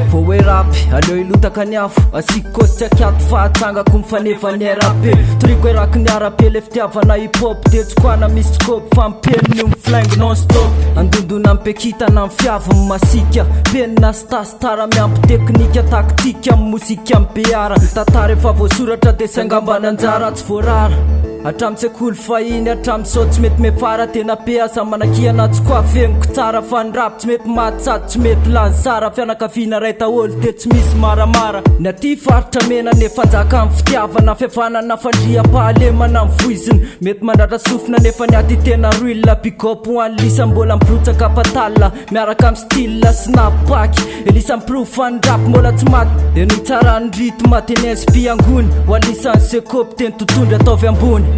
Vao hoe rapy aleo ilotaka ny afo asiko tsy akiato fahatsangako mifanefa ny arabe toriko hoe raky ny arabe le fitiavana hip-hop tetsokoana misy scope fampeliny io miflaingy non stop andondona mpekitana amin'ny fiava masika penina stasitara miampy teknika taktika amin'ny mozika mibeara tantara efa voasoratra de saingambana anjara tsy voarara hatramy sekoly fahiny hatramy sao tsy mety mefara tena be asa manakiana tsy koa feniko tsara fa ny rap tsy mety matsady tsy mety lany sara fianakaviana ray taolo de tsy misy maramara ny aty faritra mena nefa njaka amin'ny fitiavana fiavanana fandriam-pahalemana amin'ny voiziny mety mandratra sofina nefa ny aty tena ruilla bigop ho any lisa mbola mibrotsaka patalina miaraka amin'ny style snapaky elisa miprofa ny rap mbola tsy maty de ny tsara ny rito matenensy piangony ho alisany sekopy teny totondry ataovy ambony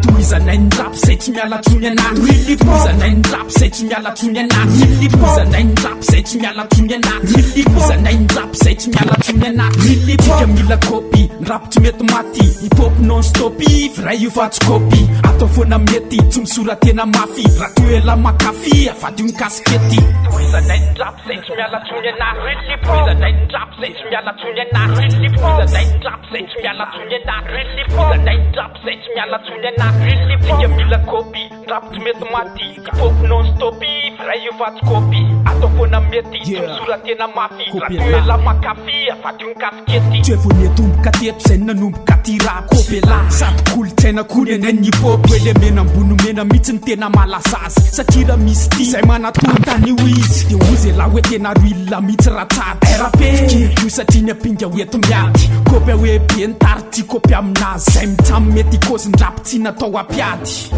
Toizanay ny rap zay tsy mialatsony anahy Toizanay ny rap zay tsy mialatsony anahy Toizanay ny rap zay tsy mialatsony anahy Toizanay ny rap zay tsy mialatsony anahy Tika mila copy, ny rap tsy mety maty Hip-hop non-stop, vrai io fa tsy copy Atao foana mety, tsy misoratena mafy Raha toela makafy, avadio ny kaskety Toizanay ny rap zay tsy mialatsony anahy Toizanay ny rap zay tsy mialatsony anahy Toizanay ny rap zay tsy mialatsony anahy Toizanay ny rap zay tsy mialatsony anahy Tika mila copy, rap tsy mety maty Hip-hop non-stop, vrai io fa tsy copy Atao foana mety, tsy misoratena mafy Raha toela makafy, avadio ny kaskety Tsy evo netomboka teto zay nanomboka ty rap Kopela, sady kolotsaina koa ny anay hip-hop Ele mena ambony mena mitsy ny tena malaza azy Satria raha misy ty, zay manatontany io izy De ozy la hoe tena ruilla mitsy ratsady RAP, fikiriko satria ny apinga hoeto miady Kopy hoe be ny tary ty kopy aminazy Zay mitsamy mety ikozy ny rap tsy natao apiady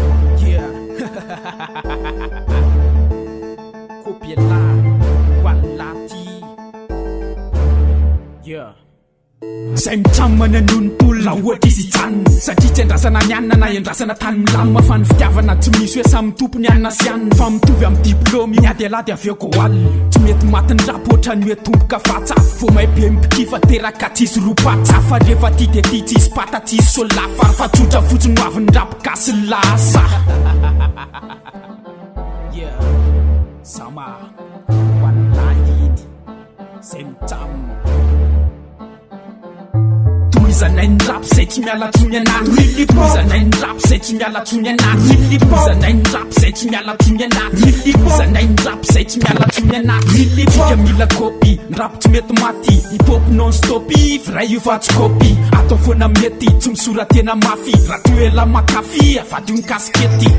Kopela, walati Zay mitsamy mananony tolona ohatra izy janona Satria tsy andrasana ny anina na endrasana tany milamina Fa ny fitiavana tsy misy hoe samy tompony anina sy anina Fa mitovy amin'ny diplômy miady alady aveo ko alina Tsy mety maty ny rap ohatra ny hoe tomboka fatsafo Fô may be mipikifa teraka tsisy ropatsafo Fa rehefa ty de ty tsisy pata tsisy solafa Fa tsotra fotsiny ho avy ny rap gasy lasa Sama, wallahi Zay mitsamy Toizanay ny rap zay tsy mialatsony anahy Toizanay ny rap zay tsy mialatsony anahy Toizanay ny rap zay tsy mialatsony anahy Toizanay ny rap zay tsy mialatsony anahy Tika mila copy, ny rap tsy mety maty Hip-hop non-stop, vrai io fa tsy copy Atao foana mety, tsy misoratena mafy Raha toela makafy, avadio ny kaskety